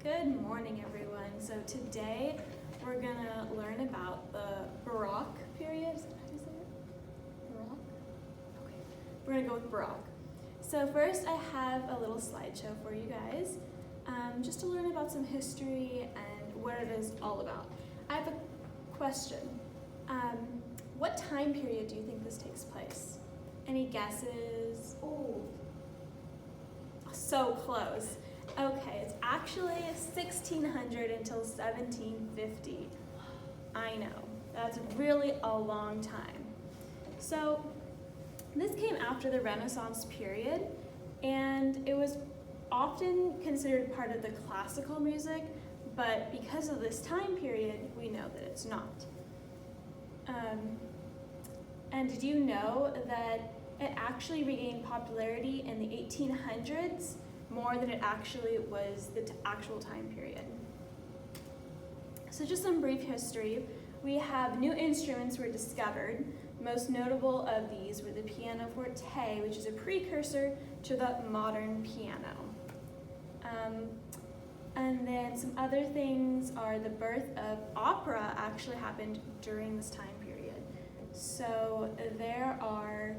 Good morning, everyone. So today we're gonna learn about the Baroque period. How do you say it? Baroque? Okay. We're gonna go with Baroque. So first I have a little slideshow for you guys, just to learn about some history and what it is all about. I have a question. What time period do you think this takes place? Any guesses? Oh, So close. Okay, it's actually 1600 until 1750. I know, that's really a long time. So this came after the Renaissance period, and it was often considered part of the classical music, but because of this time period, we know that it's not. And did you know that it actually regained popularity in the 1800s more than it actually was the actual time period? So just some brief history. We have new instruments were discovered. Most notable of these were the pianoforte, which is a precursor to the modern piano. And then some other things are the birth of opera actually happened during this time period. So there are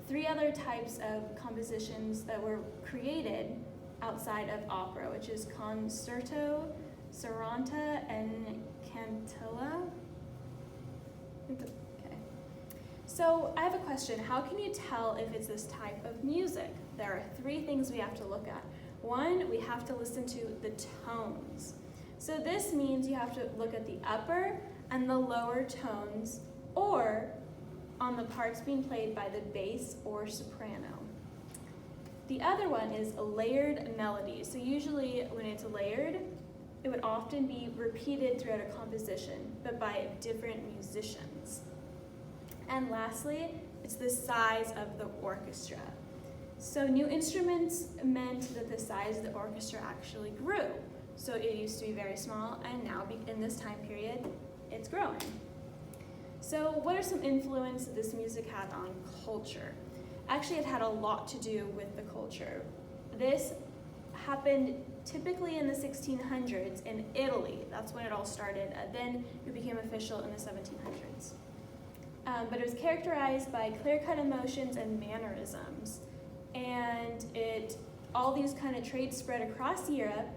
3 other types of compositions that were created outside of opera, which is concerto, saranta, and cantilla. Okay. So I have a question. How can you tell if it's this type of music? There are 3 things we have to look at. 1, we have to listen to the tones. So this means you have to look at the upper and the lower tones, or on the parts being played by the bass or soprano. The other one is a layered melody. So usually when it's layered, it would often be repeated throughout a composition, but by different musicians. And lastly, it's the size of the orchestra. So new instruments meant that the size of the orchestra actually grew. So it used to be very small, and now in this time period, it's growing. So what are some influence that this music had on culture? Actually, it had a lot to do with the culture. This happened typically in the 1600s in Italy. That's when it all started. Then it became official in the 1700s. But it was characterized by clear-cut emotions and mannerisms. And all these kind of traits spread across Europe,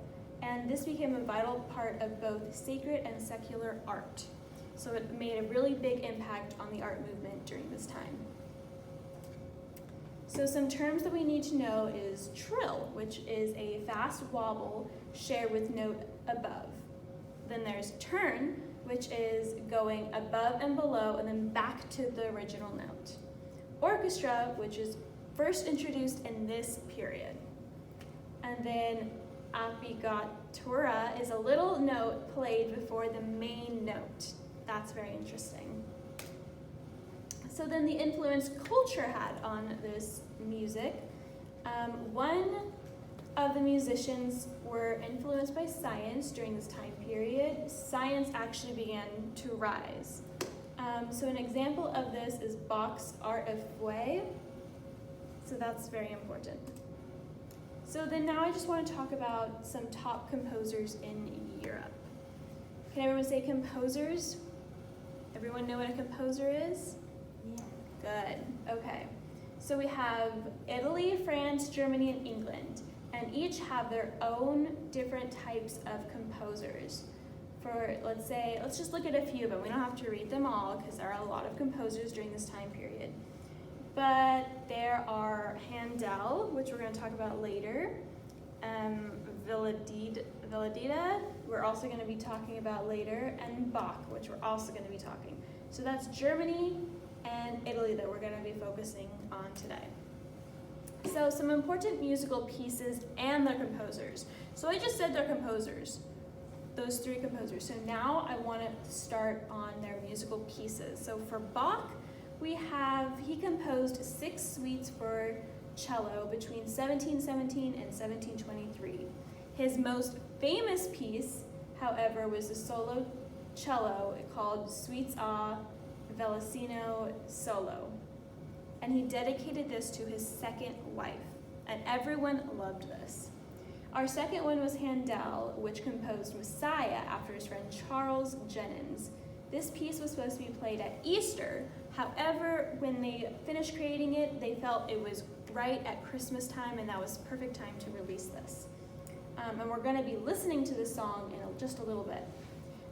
and this became a vital part of both sacred and secular art. So it made a really big impact on the art movement during this time. So some terms that we need to know is trill, which is a fast wobble shared with note above. Then there's turn, which is going above and below and then back to the original note. Orchestra, which is first introduced in this period. And then appoggiatura is a little note played before the main note. That's very interesting. So then the influence culture had on this music. One of the musicians were influenced by science during this time period. Science actually began to rise. So an example of this is Bach's Art of Fouet. So that's very important. So then now I just want to talk about some top composers in Europe. Can everyone say composers? Everyone know what a composer is? yeah. Good, okay. So we have Italy, France, Germany, and England, and each have their own different types of composers. Let's just look at a few of them. We don't have to read them all because there are a lot of composers during this time period. But there are Handel, which we're going to talk about later, Vivaldi, we're also going to be talking about later, and Bach, which we're also going to be talking. So that's Germany and Italy that we're going to be focusing on today. So some important musical pieces and their composers. So I just said they're composers, those 3 composers. So now I want to start on their musical pieces. So for Bach, he composed 6 suites for cello between 1717 and 1723. His most famous piece, however, was the solo cello called Suites a Vellicino Solo. And he dedicated this to his second wife, and everyone loved this. Our second one was Handel, which composed Messiah after his friend Charles Jennens. This piece was supposed to be played at Easter. However, when they finished creating it, they felt it was right at Christmas time, and that was perfect time to release this. And we're going to be listening to this song in just a little bit.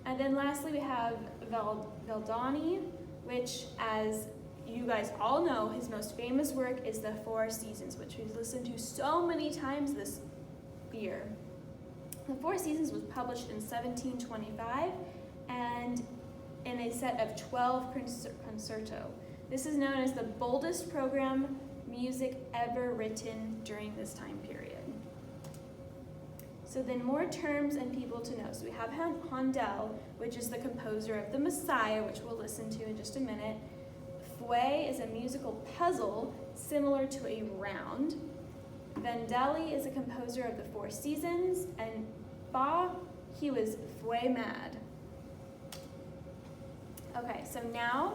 And then lastly, we have Verdoni, which, as you guys all know, his most famous work is The Four Seasons, which we've listened to so many times this year. The Four Seasons was published in 1725 and in a set of 12 concerto. This is known as the boldest program music ever written during this time period. So then more terms and people to know. So we have Handel, which is the composer of the Messiah, which we'll listen to in just a minute. Fouet is a musical puzzle similar to a round. Vandelli is a composer of the Four Seasons, and Bach, he was Fouet mad. Okay, so now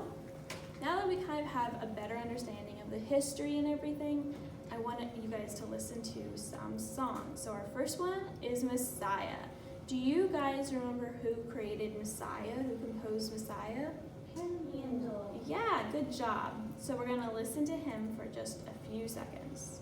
that we kind of have a better understanding of the history and everything, I want you guys to listen to some songs. So our first one is Messiah. Do you guys remember who created Messiah, who composed Messiah? Handel. Yeah, good job. So we're going to listen to him for just a few seconds.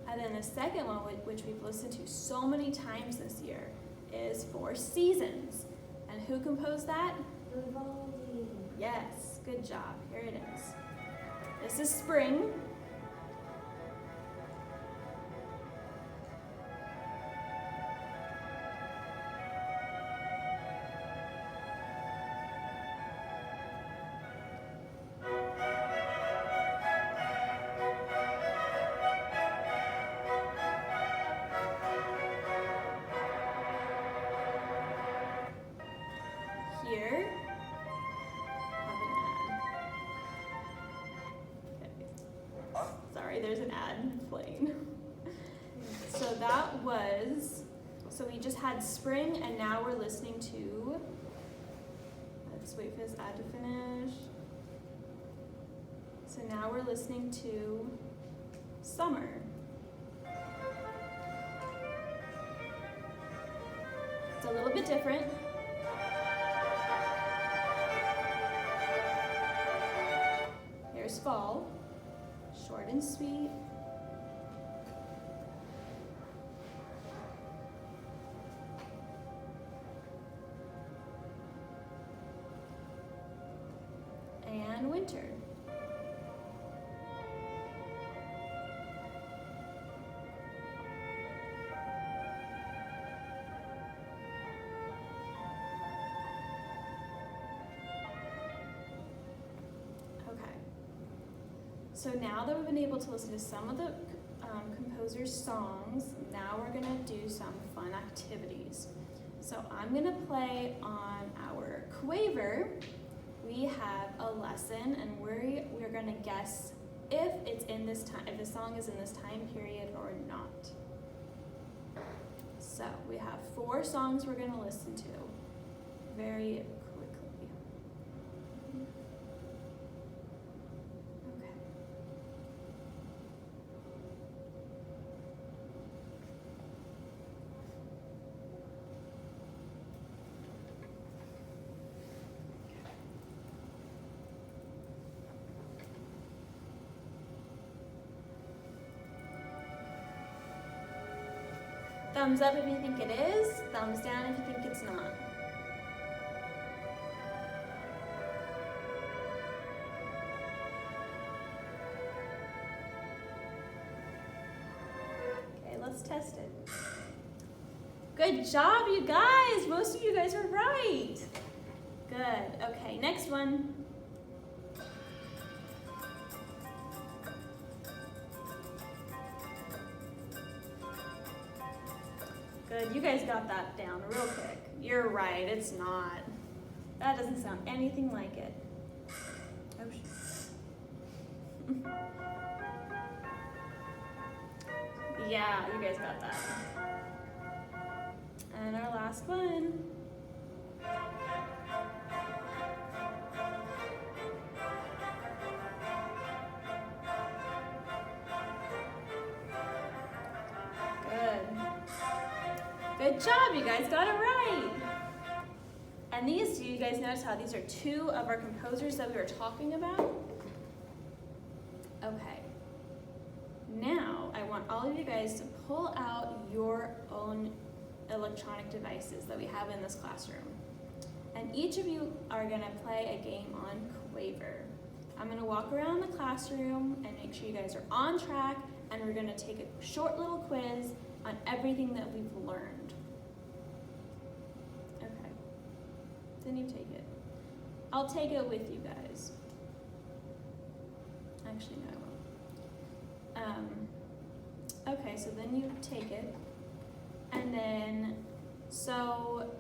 And then the second one, which we've listened to so many times this year, is Four Seasons. And who composed that? Vivaldi. Yes, good job. Here it is. This is spring. Here, have an ad. Okay. Sorry, there's an ad playing. So we just had spring, and now we're listening to, let's wait for this ad to finish. So now we're listening to summer. It's a little bit different. Here's fall, short and sweet. And winter. So now that we've been able to listen to some of the composer's songs, now we're gonna do some fun activities. So I'm gonna play on our Quaver. We have a lesson, and we're gonna guess if it's in this time, if the song is in this time period or not. So we have 4 songs we're gonna listen to very quickly. Okay. Thumbs up if you think it is, thumbs down if you think it's not. Okay, let's test it. Good job, you guys! Most of you guys are right. Good. Okay, next one. Good, you guys got that down real quick. You're right, it's not. That doesn't sound anything like it. Oh, shoot. Yeah, you guys got that. And our last one. Good job, you guys got it right. And these two, you guys notice how these are two of our composers that we were talking about? Okay. Now, I want all of you guys to pull out your own electronic devices that we have in this classroom. And each of you are gonna play a game on Quaver. I'm gonna walk around the classroom and make sure you guys are on track, and we're gonna take a short little quiz on everything that we've learned. Okay, then you take it. I'll take it with you guys. Actually, no, I won't. Okay, so then you take it, and then, so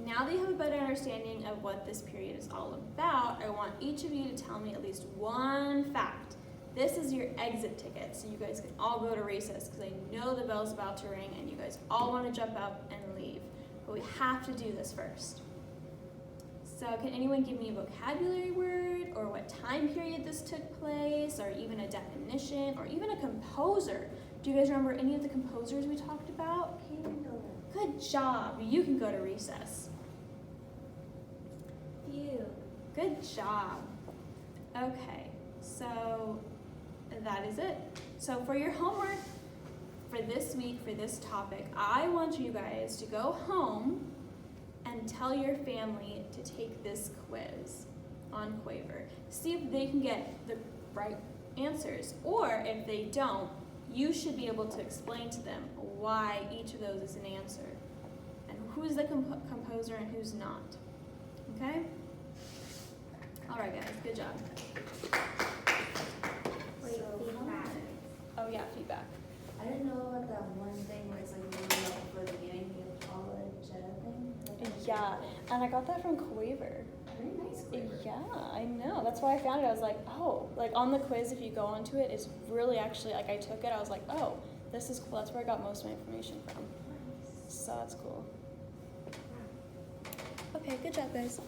now that you have a better understanding of what this period is all about, I want each of you to tell me at least one fact. This is your exit ticket, so you guys can all go to recess, because I know the bell's about to ring and you guys all want to jump up and leave. But we have to do this first. So can anyone give me a vocabulary word, or what time period this took place, or even a definition, or even a composer? Do you guys remember any of the composers we talked about? Handle. Good job. You can go to recess. Fugue. Good job. Okay, so that is it. So for your homework for this week, for this topic, I want you guys to go home and tell your family to take this quiz on Quaver. See if they can get the right answers, or if they don't, you should be able to explain to them why each of those is an answer, and who's the composer and who's not. Okay? All right, guys, good job. Wait, feedback. Oh yeah, feedback. I didn't know about that one thing where it's like really up for the beginning of college thing. Yeah, and I got that from Quaver. Very nice. Quaver. Yeah, I know. That's why I found it. I was like, oh, like on the quiz, if you go onto it, it's really actually, like I took it, I was like, oh, this is cool. That's where I got most of my information from. So that's cool. Okay, good job, guys.